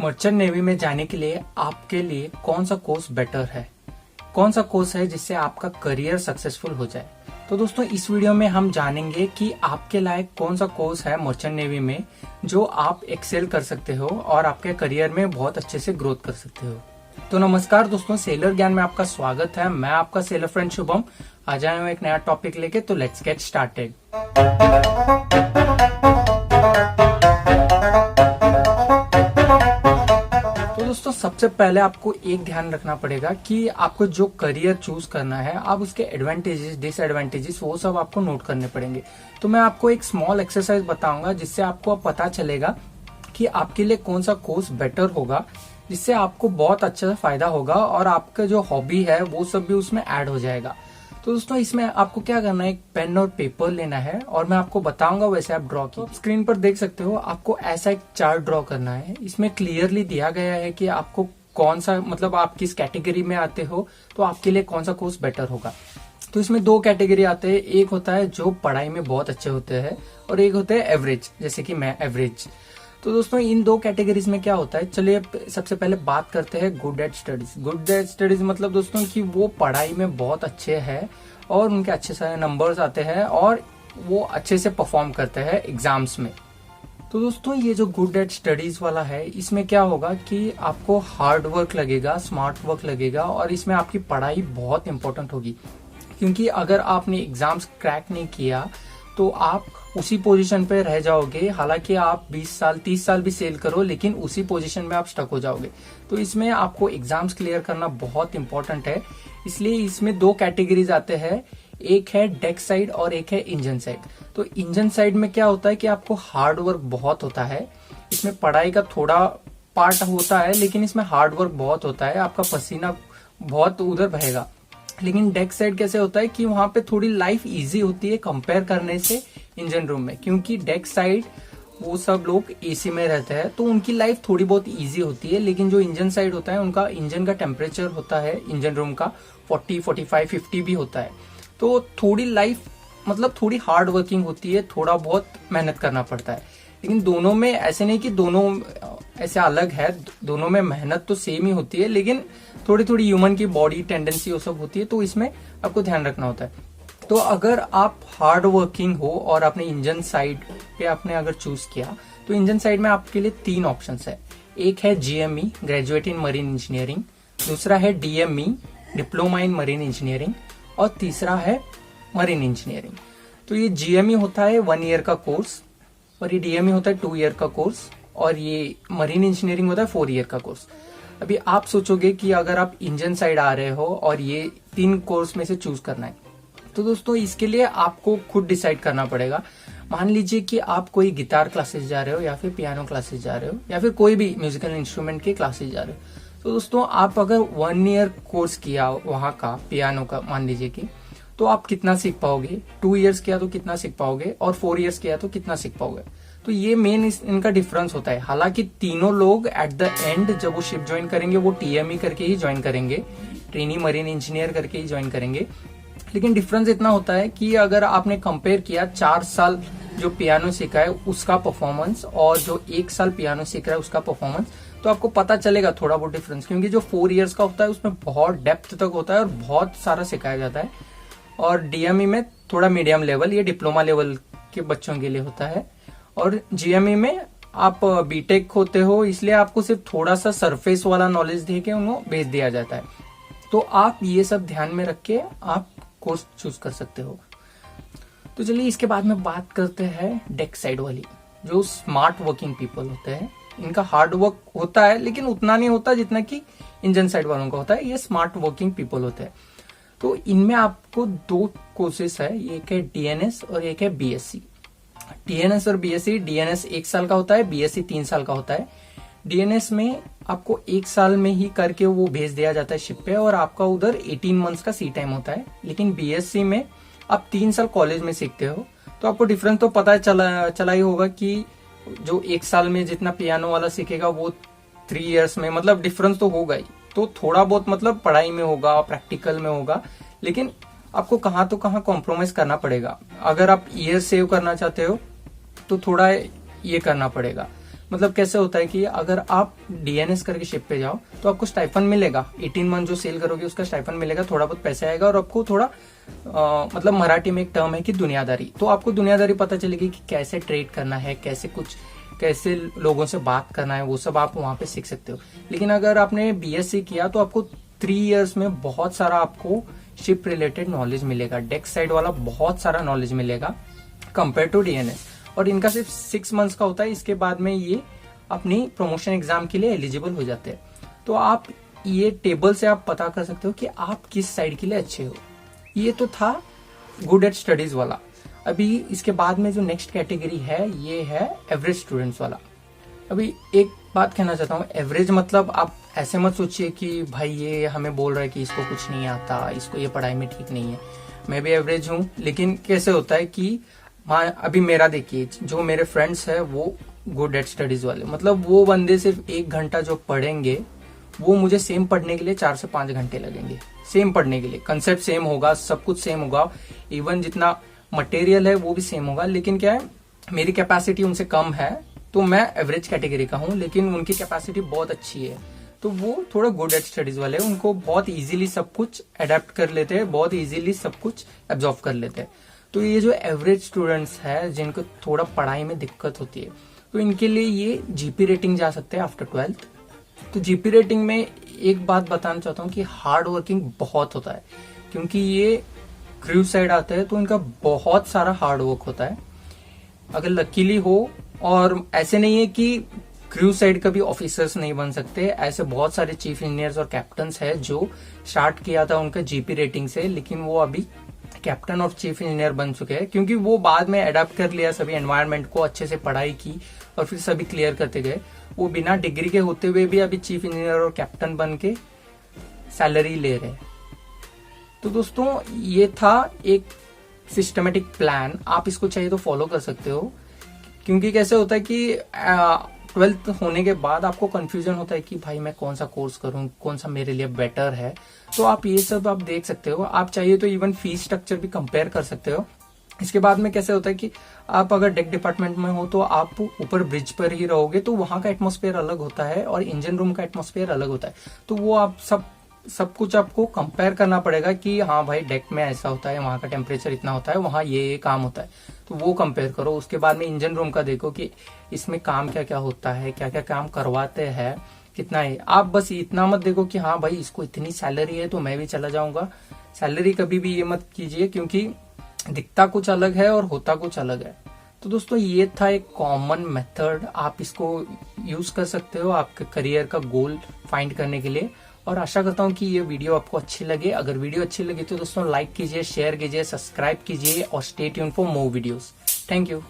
Merchant navy में जाने के लिए आपके लिए कौन सा कोर्स बेटर है, कौन सा कोर्स है जिससे आपका करियर सक्सेसफुल हो जाए। तो दोस्तों इस वीडियो में हम जानेंगे कि आपके लायक कौन सा कोर्स है मर्चेंट नेवी में जो आप एक्सेल कर सकते हो और आपके करियर में बहुत अच्छे से ग्रोथ कर सकते हो। तो नमस्कार दोस्तों, सेलर ज्ञान में आपका स्वागत है। मैं आपका सेलर फ्रेंड शुभम। आज आया हूँ एक नया टॉपिक लेके, तो लेट्स गेट स्टार्टेड। तो दोस्तों सबसे पहले आपको एक ध्यान रखना पड़ेगा कि आपको जो करियर चूज करना है, आप उसके एडवांटेजेस डिसएडवांटेजेस वो सब आपको नोट करने पड़ेंगे। तो मैं आपको एक स्मॉल एक्सरसाइज बताऊंगा जिससे आपको पता चलेगा कि आपके लिए कौन सा कोर्स बेटर होगा, जिससे आपको बहुत अच्छा फायदा होगा और आपका जो हॉबी है वो सब भी उसमें ऐड हो जाएगा। तो दोस्तों इसमें आपको क्या करना है, एक पेन और पेपर लेना है और मैं आपको बताऊंगा वैसे आप ड्रॉ की स्क्रीन पर देख सकते हो। आपको ऐसा एक चार्ट ड्रॉ करना है। इसमें क्लियरली दिया गया है कि आपको कौन सा, मतलब आप किस कैटेगरी में आते हो, तो आपके लिए कौन सा कोर्स बेटर होगा। तो इसमें दो कैटेगरी आते हैं। एक होता है जो पढ़ाई में बहुत अच्छे होते हैं और एक होते हैं एवरेज, जैसे कि मैं एवरेज। तो दोस्तों इन दो कैटेगरीज में क्या होता है, चलिए सबसे पहले बात करते हैं good at studies. Good at studies मतलब दोस्तों कि वो पढ़ाई में बहुत अच्छे हैं और उनके अच्छे सारे नंबर्स आते हैं और वो अच्छे से परफॉर्म करते हैं एग्जाम्स में। तो दोस्तों ये जो गुड एट स्टडीज वाला है, इसमें क्या होगा कि आपको हार्ड वर्क लगेगा, स्मार्ट वर्क लगेगा और इसमें आपकी पढ़ाई बहुत इंपॉर्टेंट होगी। क्योंकि अगर आपने एग्जाम्स क्रैक नहीं किया तो आप उसी पोजीशन पे रह जाओगे। हालांकि आप 20 साल 30 साल भी सेल करो, लेकिन उसी पोजीशन में आप स्टक हो जाओगे। तो इसमें आपको एग्जाम्स क्लियर करना बहुत इंपॉर्टेंट है। इसलिए इसमें दो कैटेगरीज आते हैं, एक है डेक साइड और एक है इंजन साइड। तो इंजन साइड में क्या होता है कि आपको हार्ड वर्क बहुत होता है। इसमें पढ़ाई का थोड़ा पार्ट होता है, लेकिन इसमें हार्ड वर्क बहुत होता है। आपका पसीना बहुत उधर बहेगा। लेकिन डेक साइड कैसे होता है कि वहां पे थोड़ी लाइफ इजी होती है कंपेयर करने से इंजन रूम में। क्योंकि डेक साइड वो सब लोग एसी में रहते हैं तो उनकी लाइफ थोड़ी बहुत इजी होती है। लेकिन जो इंजन साइड होता है, उनका इंजन का टेम्परेचर होता है इंजन रूम का 40, 45, 50 भी होता है। तो थोड़ी लाइफ मतलब थोड़ी हार्ड वर्किंग होती है, थोड़ा बहुत मेहनत करना पड़ता है। लेकिन दोनों में ऐसे नहीं कि दोनों ऐसे अलग है, दोनों में मेहनत तो सेम ही होती है, लेकिन थोड़ी थोड़ी ह्यूमन की बॉडी टेंडेंसी वो सब होती है। तो इसमें आपको ध्यान रखना होता है। तो अगर आप हार्ड वर्किंग हो और आपने इंजन साइड पे आपने अगर चूज किया, तो इंजन साइड में आपके लिए 3 ऑप्शंस है। एक है GME, graduate in marine engineering, दूसरा है DME, diploma in marine engineering, और तीसरा है मरीन इंजीनियरिंग। तो ये GME होता है 1 ईयर का कोर्स और ये DME होता है 2 ईयर का कोर्स और ये मरीन इंजीनियरिंग होता है 4 ईयर का कोर्स। अभी आप सोचोगे कि अगर आप इंजन साइड आ रहे हो और ये 3 कोर्स में से चूज करना है, तो दोस्तों इसके लिए आपको खुद डिसाइड करना पड़ेगा। मान लीजिए कि आप कोई गिटार क्लासेस जा रहे हो या फिर पियानो क्लासेस जा रहे हो या फिर कोई भी म्यूजिकल इंस्ट्रूमेंट के क्लासेस जा रहे हो। तो दोस्तों आप अगर 1 ईयर कोर्स किया वहां का पियानो का, मान लीजिए कि, तो आप कितना सीख पाओगे। 2 ईयर्स किया तो कितना सीख पाओगे और 4 ईयर्स किया तो कितना सीख पाओगे। तो ये मेन इनका डिफरेंस होता है। हालांकि तीनों लोग एट द एंड जब वो शिप ज्वाइन करेंगे वो TME करके ही ज्वाइन करेंगे, ट्रेनी मरीन इंजीनियर करके ही ज्वाइन करेंगे। लेकिन डिफरेंस इतना होता है कि अगर आपने कंपेयर किया 4 साल जो पियानो सीखा है उसका परफॉर्मेंस और जो 1 साल पियानो सीख रहा है उसका परफॉर्मेंस, तो आपको पता चलेगा थोड़ा बहुत डिफरेंस। क्योंकि जो 4 ईयर्स का होता है उसमें बहुत डेप्थ तक होता है और बहुत सारा सिखाया जाता है, और DME में थोड़ा मीडियम लेवल, ये डिप्लोमा लेवल के बच्चों के लिए होता है, और GME में आप बीटेक होते हो, इसलिए आपको सिर्फ थोड़ा सा सरफेस वाला नॉलेज दे के उनको भेज दिया जाता है। तो आप ये सब ध्यान में रख के आप कोर्स चूज कर सकते हो। तो चलिए इसके बाद में बात करते हैं डेक साइड वाली, जो स्मार्ट वर्किंग पीपल होते हैं। इनका हार्ड वर्क होता है लेकिन उतना नहीं होता जितना कि इंजन साइड वालों का होता है। ये स्मार्ट वर्किंग पीपल होते हैं। तो इनमें आपको 2 कोर्सेस है, एक है DNS और एक है BSc। DNS और BSc, DNS 1 साल का होता है, BSc 3 साल का होता है। DNS में आपको 1 साल में ही करके वो भेज दिया जाता है शिप पे और आपका उधर 18 मंथ्स का सी टाइम होता है। लेकिन BSc में आप 3 साल कॉलेज में सीखते हो। तो आपको डिफरेंस तो पता चला ही होगा कि जो 1 साल में जितना पियानो वाला सीखेगा वो 3 इयर्स में, मतलब डिफरेंस तो होगा ही। तो थोड़ा बहुत मतलब पढ़ाई में होगा, प्रैक्टिकल में होगा, लेकिन आपको कहाँ तो कहाँ कॉम्प्रोमाइज करना पड़ेगा। अगर आप ईयर सेव करना चाहते हो तो थोड़ा ये करना पड़ेगा। मतलब कैसे होता है कि अगर आप डीएनएस करके शिप पे जाओ तो आपको स्टाइफन मिलेगा, 18 मंथ जो सेल करोगे उसका स्टाइफन मिलेगा, थोड़ा बहुत पैसे आएगा और आपको थोड़ा मतलब मराठी में एक टर्म है कि दुनियादारी, तो आपको दुनियादारी पता चलेगी कि कैसे ट्रेड करना है, कैसे लोगों से बात करना है, वो सब आप वहां पे सीख सकते हो। लेकिन अगर आपने बीएससी किया तो आपको 3 इयर्स में बहुत सारा आपको शिप रिलेटेड नॉलेज मिलेगा, डेक साइड वाला बहुत सारा नॉलेज मिलेगा कंपेयर टू डीएनएस। और इनका सिर्फ 6 मंथ्स का होता है, इसके बाद में ये अपनी प्रमोशन एग्जाम के लिए एलिजिबल हो जाते हैं। तो आप ये टेबल से आप पता कर सकते हो कि आप किस साइड के लिए अच्छे हो। ये तो था गुड एट स्टडीज वाला। अभी इसके बाद में जो नेक्स्ट कैटेगरी है ये है एवरेज स्टूडेंट्स वाला। अभी एक बात कहना चाहता हूँ, एवरेज मतलब आप ऐसे मत सोचिए कि भाई ये हमें बोल रहा है कि इसको कुछ नहीं आता, इसको ये पढ़ाई में ठीक नहीं है। मैं भी एवरेज हूँ, लेकिन कैसे होता है कि अभी मेरा देखिए, जो मेरे फ्रेंड्स है वो गुड एट स्टडीज वाले, मतलब वो बंदे सिर्फ 1 घंटा जो पढ़ेंगे वो मुझे सेम पढ़ने के लिए 4 से 5 घंटे लगेंगे। सेम पढ़ने के लिए कंसेप्ट सेम होगा, सब कुछ सेम होगा, इवन जितना मटेरियल है वो भी सेम होगा, लेकिन क्या है मेरी कैपेसिटी उनसे कम है, तो मैं एवरेज कैटेगरी का हूँ, लेकिन उनकी कैपेसिटी बहुत अच्छी है। तो वो थोड़ा गुड एट स्टडीज वाले हैं, उनको बहुत इजीली सब कुछ अडेप्ट कर लेते हैं, बहुत इजीली सब कुछ एब्जॉर्व कर लेते हैं। तो ये जो एवरेज स्टूडेंट्स है जिनको थोड़ा पढ़ाई में दिक्कत होती है, तो इनके लिए ये जीपी रेटिंग जा सकते हैं आफ्टर 12th। तो जीपी रेटिंग में एक बात बताना चाहता हूँ कि हार्ड वर्किंग बहुत होता है, क्योंकि ये क्रू साइड आते हैं तो इनका बहुत सारा हार्ड वर्क होता है। अगर लकीली हो, और ऐसे नहीं है कि क्रू साइड कभी ऑफिसर्स नहीं बन सकते, ऐसे बहुत सारे चीफ इंजीनियर्स और कैप्टन्स है जो स्टार्ट किया था उनका जीपी रेटिंग से, लेकिन वो अभी कैप्टन और चीफ इंजीनियर बन चुके हैं, क्योंकि वो बाद में अडेप्ट कर लिया सभी एनवायरनमेंट को, अच्छे से पढ़ाई की और फिर सभी क्लियर करते गए। वो बिना डिग्री के होते हुए भी अभी चीफ इंजीनियर और कैप्टन बन के सैलरी ले रहे हैं। तो दोस्तों ये था एक सिस्टमेटिक प्लान, आप इसको चाहिए तो फॉलो कर सकते हो, क्योंकि कैसे होता है कि 12th होने के बाद आपको कंफ्यूजन होता है कि भाई मैं कौन सा कोर्स करूं, कौन सा मेरे लिए बेटर है। तो आप ये सब आप देख सकते हो, आप चाहिए तो इवन फीस स्ट्रक्चर भी कंपेयर कर सकते हो। इसके बाद में कैसे होता है कि आप अगर डेक डिपार्टमेंट में हो तो आप ऊपर ब्रिज पर ही रहोगे, तो वहां का एटमॉस्फेयर अलग होता है और इंजन रूम का एटमॉस्फेयर अलग होता है। तो वो आप सब कुछ आपको कंपेयर करना पड़ेगा कि हाँ भाई डेक में ऐसा होता है, वहां का टेम्परेचर इतना होता है, वहां ये काम होता है, तो वो कंपेयर करो। उसके बाद में इंजन रूम का देखो कि इसमें काम क्या क्या होता है, क्या क्या काम करवाते हैं, कितना है। आप बस इतना मत देखो कि हाँ भाई इसको इतनी सैलरी है तो मैं भी चला जाऊंगा। सैलरी कभी भी ये मत कीजिए, क्योंकि दिखता कुछ अलग है और होता कुछ अलग है। तो दोस्तों ये था एक कॉमन मेथड, आप इसको यूज कर सकते हो आपके करियर का गोल फाइंड करने के लिए। और आशा करता हूँ कि ये वीडियो आपको अच्छी लगे। अगर वीडियो अच्छी लगी तो दोस्तों लाइक कीजिए, शेयर कीजिए, सब्सक्राइब कीजिए और stay tune for more videos. Thank you.